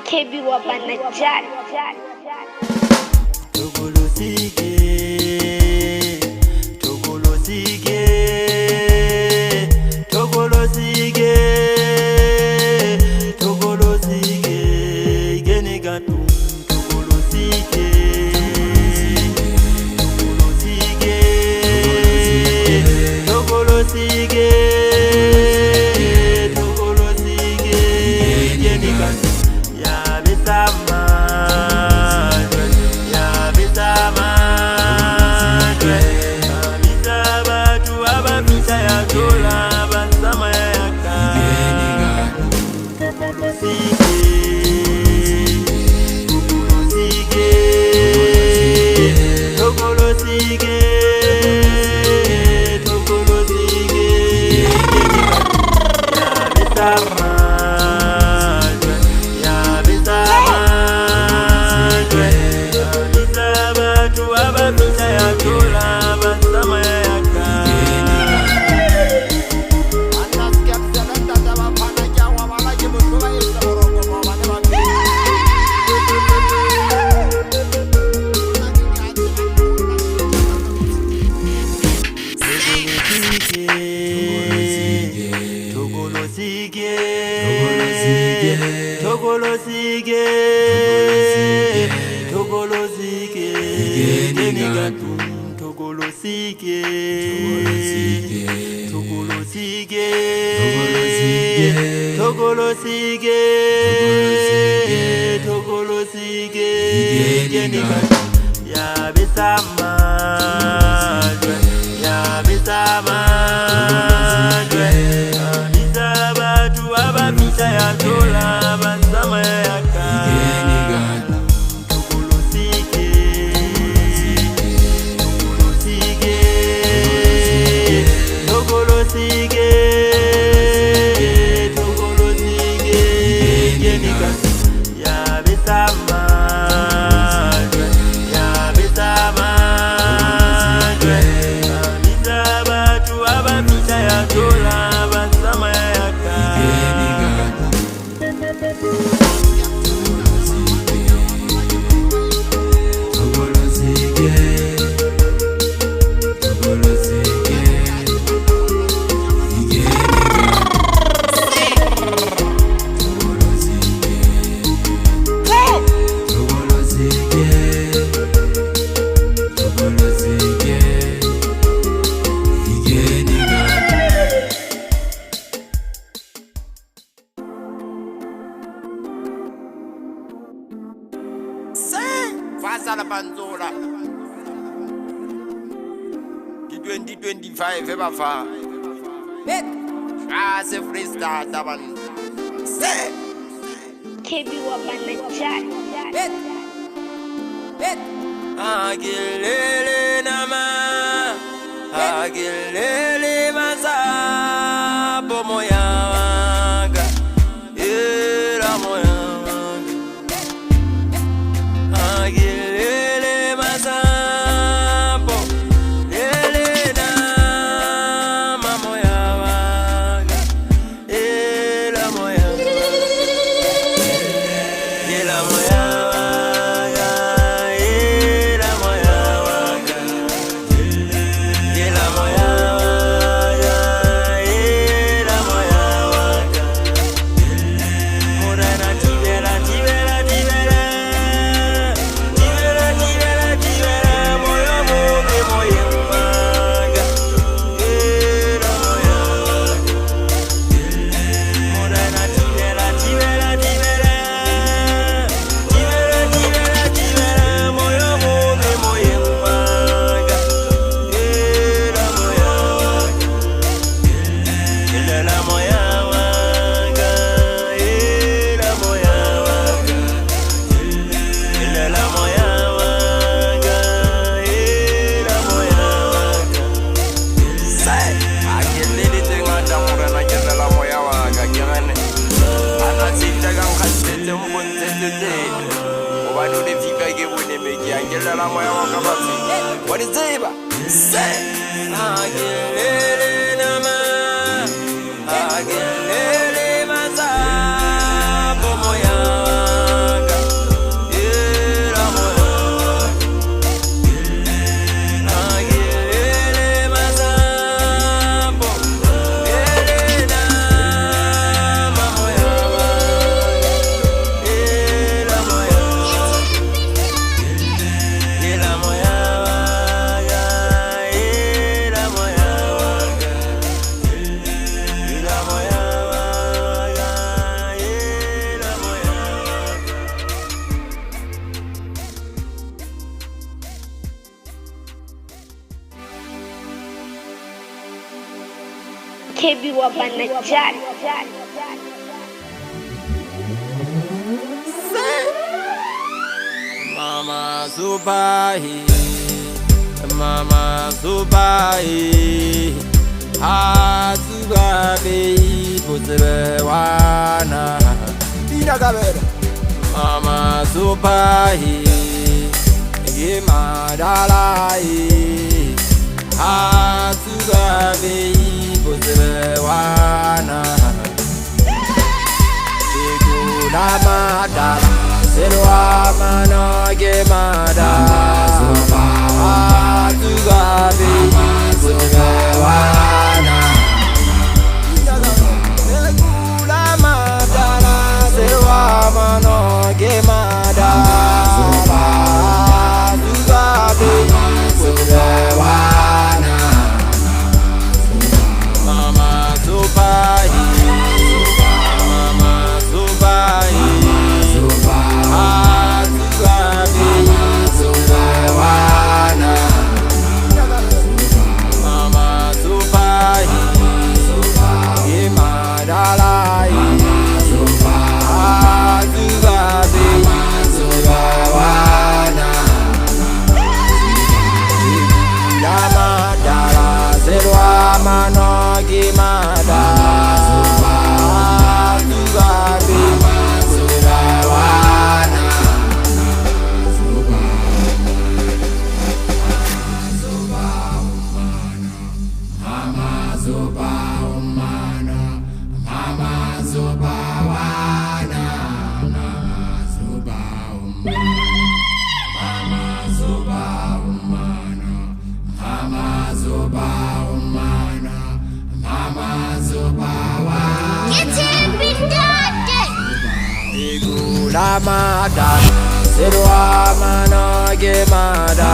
Kebi Wabanajad. Togolosige, Togolosige, Togolosige, Togolosige, Genegatu, Togolosige, Togolosige, Togolosige, Togolosige, Genegatu, ya besama. Togolosige, Togolosige, Genigatu, Togolosige, Togolosige, Togolosige, Togolosige, Genigatu, ya besama, ya besama, bisaba tu ababisa ya tola. Fasa la panzola. Di 2025 eba fa. Fase freestyle taban. Kebi Wabanajad. Agilele nama, agilele masa, pomoyaga, era moyaga. Agilele masa, pomele nama moyaga, era moyaga, era moyaga. What is it? Say, Agilele masa, pomoya. KB Wabanajali. Mama Zubai, Mama Zubai, Azubabe, Buzewana, Mama Zubai, Yimadalai, Azubabe, Buzewana, Igunamadala. Selwa mana gemada Azugabi Buzewana Segula madala Selwa mana gemada Azugabi Buzewana Mama Zubai Mama Zubai Lamada, Selwa mana gemada,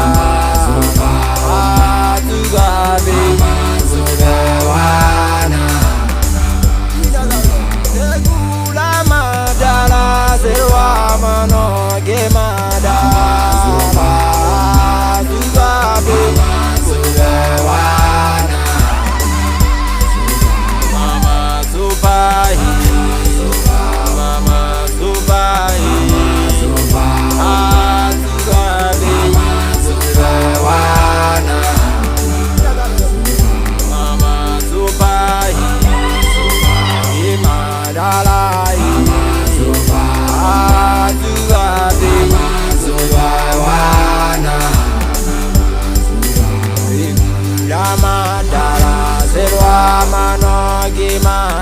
Azugabi Buzewana. Segula madala, Selwa mana gemada, Azugabi Buzewana. Mama Zubai. Madala, Selwa mana gemada.